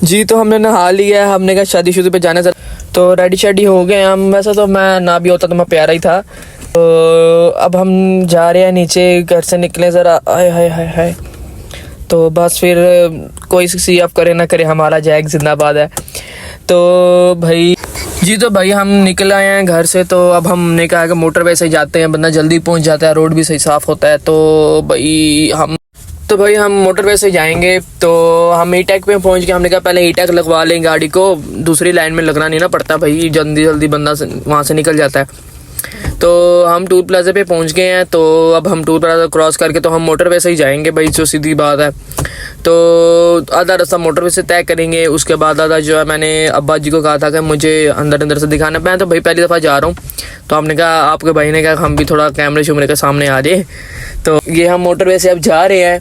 जी तो हमने नहा लिया है, हमने कहा शादी शुदी पे जाना तो रेडी शेडी हो गए हम। वैसे तो मैं ना भी होता तो मैं प्यारा ही था। तो अब हम जा रहे हैं नीचे, घर से निकले ज़रा। आय हाय हाय हाय। तो बस फिर कोई सी अब करे ना करे, हमारा जैक जिंदाबाद है। तो भाई जी तो भाई हम निकल आए हैं घर से। तो अब हमने कहा कि मोटरवे से जाते हैं, बंदा जल्दी पहुंच जाता है, रोड भी सही साफ़ होता है। तो भाई हम मोटरवे से जाएंगे। तो हम ई टेक पे पहुंच गए। हमने कहा पहले ई टेक लगवा लें गाड़ी को, दूसरी लाइन में लगना नहीं ना पड़ता भाई, जल्दी जल्दी बंदा वहाँ से निकल जाता है। तो हम टूल प्लाजा पे पहुंच गए हैं। तो अब हम टूल प्लाजा क्रॉस करके तो हम मोटरवे से ही जाएंगे भाई, जो सीधी बात है। तो आधा रास्ता मोटरवे से तय करेंगे, उसके बाद आधा जो है मैंने अब्बा जी को कहा था कि मुझे अंदर अंदर से दिखाना। मैं तो भाई पहली दफ़ा जा रहा हूँ, तो हमने कहा आपके भाई ने कहा हम भी थोड़ा कैमरे शुमरे के सामने आ जाए। तो ये हम मोटरवे से अब जा रहे हैं।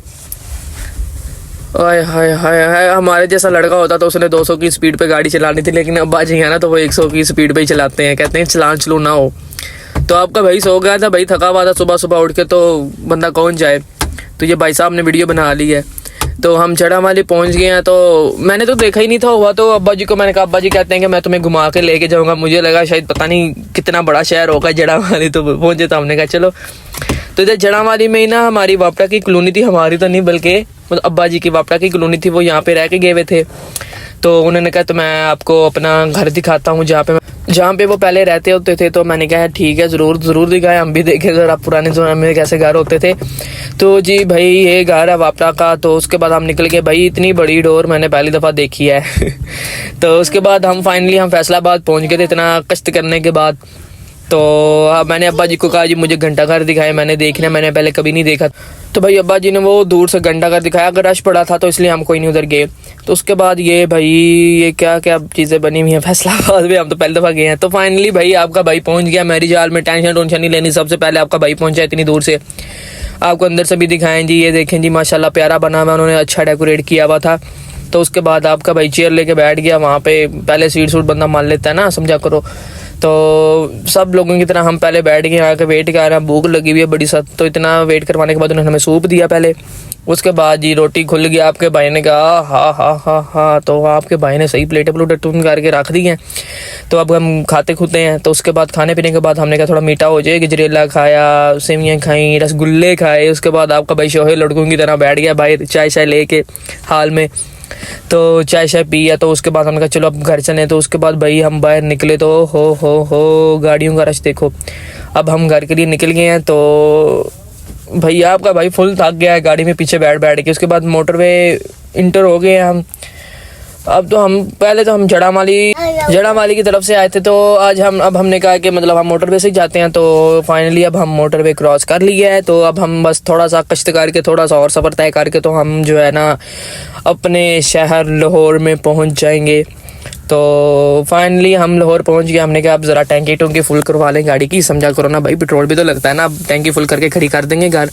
हाय हाय हाय हाय, हमारे जैसा लड़का होता तो उसने 200 की स्पीड पे गाड़ी चलानी थी, लेकिन अब्बा जी है ना तो वो 100 की स्पीड पे ही चलाते हैं, कहते हैं चलान चलू ना हो। तो आपका भाई सो गया था भाई, थका हुआ था सुबह सुबह उठ के, तो बंदा कौन जाए। तो ये भाई साहब ने वीडियो बना ली है। तो हम जड़ामाली पहुंच गए हैं। तो मैंने तो देखा ही नहीं था हुआ। तो अब्बा जी को मैंने कहा, अब्बा जी कहते हैं कि मैं तुम्हें घुमा के लेके जाऊंगा। मुझे लगा शायद पता नहीं कितना बड़ा शहर होगा जड़ामाली। तो पहुंचे तो हमने कहा चलो। तो इधर जड़ामाली में ही ना हमारी वापटा की कॉलोनी थी, हमारी तो नहीं बल्कि मतलब अब्बा जी की वापटा की कॉलोनी थी, वो यहाँ पे रह के गए हुए थे। तो उन्होंने कहा तो मैं आपको अपना घर दिखाता हूँ जहाँ पे वो पहले रहते होते थे। तो मैंने कहा ठीक है, ज़रूर दिखाएं, हम भी देखें ज़रा पुराने ज़माने में कैसे घर होते थे। तो जी भाई ये घर है वापटा का। तो उसके बाद हम निकल गए भाई, इतनी बड़ी डोर मैंने पहली दफ़ा देखी है। तो उसके बाद हम फैसलाबाद पहुँच गए थे, इतना कष्ट करने के बाद। तो मैंने अब्बा जी को कहा जी मुझे घंटा घर दिखाए, मैंने देखना, मैंने पहले कभी नहीं देखा। तो भाई अब्बा जी ने वो दूर से घंटा घर दिखाया, अगर रश पड़ा था तो इसलिए हम कोई नहीं उधर गए। तो उसके बाद ये भाई ये क्या क्या चीज़ें बनी हुई हैं फैसलाबाद में, हम तो पहली दफ़ा गए हैं। तो फाइनली भाई आपका भाई पहुंच गया मेरी जाल में, टेंशन नहीं लेनी, सबसे पहले आपका भाई पहुंचा इतनी दूर से। आपको अंदर से भी दिखाएं जी, ये देखें जी माशाल्लाह प्यारा बना हुआ, उन्होंने अच्छा डेकोरेट किया हुआ था। तो उसके बाद आपका भाई चेयर लेके बैठ गया वहाँ पे, पहले सीट सूट बंदा मान लेता है ना, समझा करो। तो सब लोगों की तरह हम पहले बैठ गए, आके वेट कर रहे हैं, भूख लगी हुई है बड़ी सख्त। तो इतना वेट करवाने के बाद उन्होंने हमें सूप दिया पहले। उसके बाद जी रोटी खुल गया, आपके भाई ने कहा हा। तो आपके भाई ने सही प्लेटें टून करके रख दी हैं। तो अब हम खाते खुते हैं। तो उसके बाद खाने पीने के बाद हमने कहा थोड़ा मीठा हो जाए, गजरेला खाया, सेवियाँ खाई, रसगुल्ले खाए। उसके बाद आपका भाई शोहे लड़कों की तरह बैठ गया भाई, चाय शाय लेके हाल में। तो चाय शाय पिया। तो उसके बाद हमने कहा चलो अब घर चलें। तो उसके बाद भाई हम बाहर निकले तो हो गाड़ियों का रश देखो। अब हम घर के लिए निकल गए हैं। तो भैया आपका भाई फुल थक गया है गाड़ी में पीछे बैठ के। उसके बाद मोटरवे इंटर हो गए हैं हम। अब तो हम पहले तो हम जड़ामाली की तरफ से आए थे। तो अब हमने कहा कि मतलब हम मोटरवे से ही जाते हैं। तो फाइनली अब हम मोटरवे क्रॉस कर लिया है। तो अब हम बस थोड़ा सा कष्ट करके थोड़ा सा और सफ़र तय करके तो हम जो है ना अपने शहर लाहौर में पहुंच जाएंगे। तो फाइनली हम लाहौर पहुंच गए। हमने कहा अब ज़रा टैंकी फुल करवा लें गाड़ी की, समझा करो ना भाई, पेट्रोल भी तो लगता है ना। अब टैंकी फुल करके खड़ी कर देंगे घर।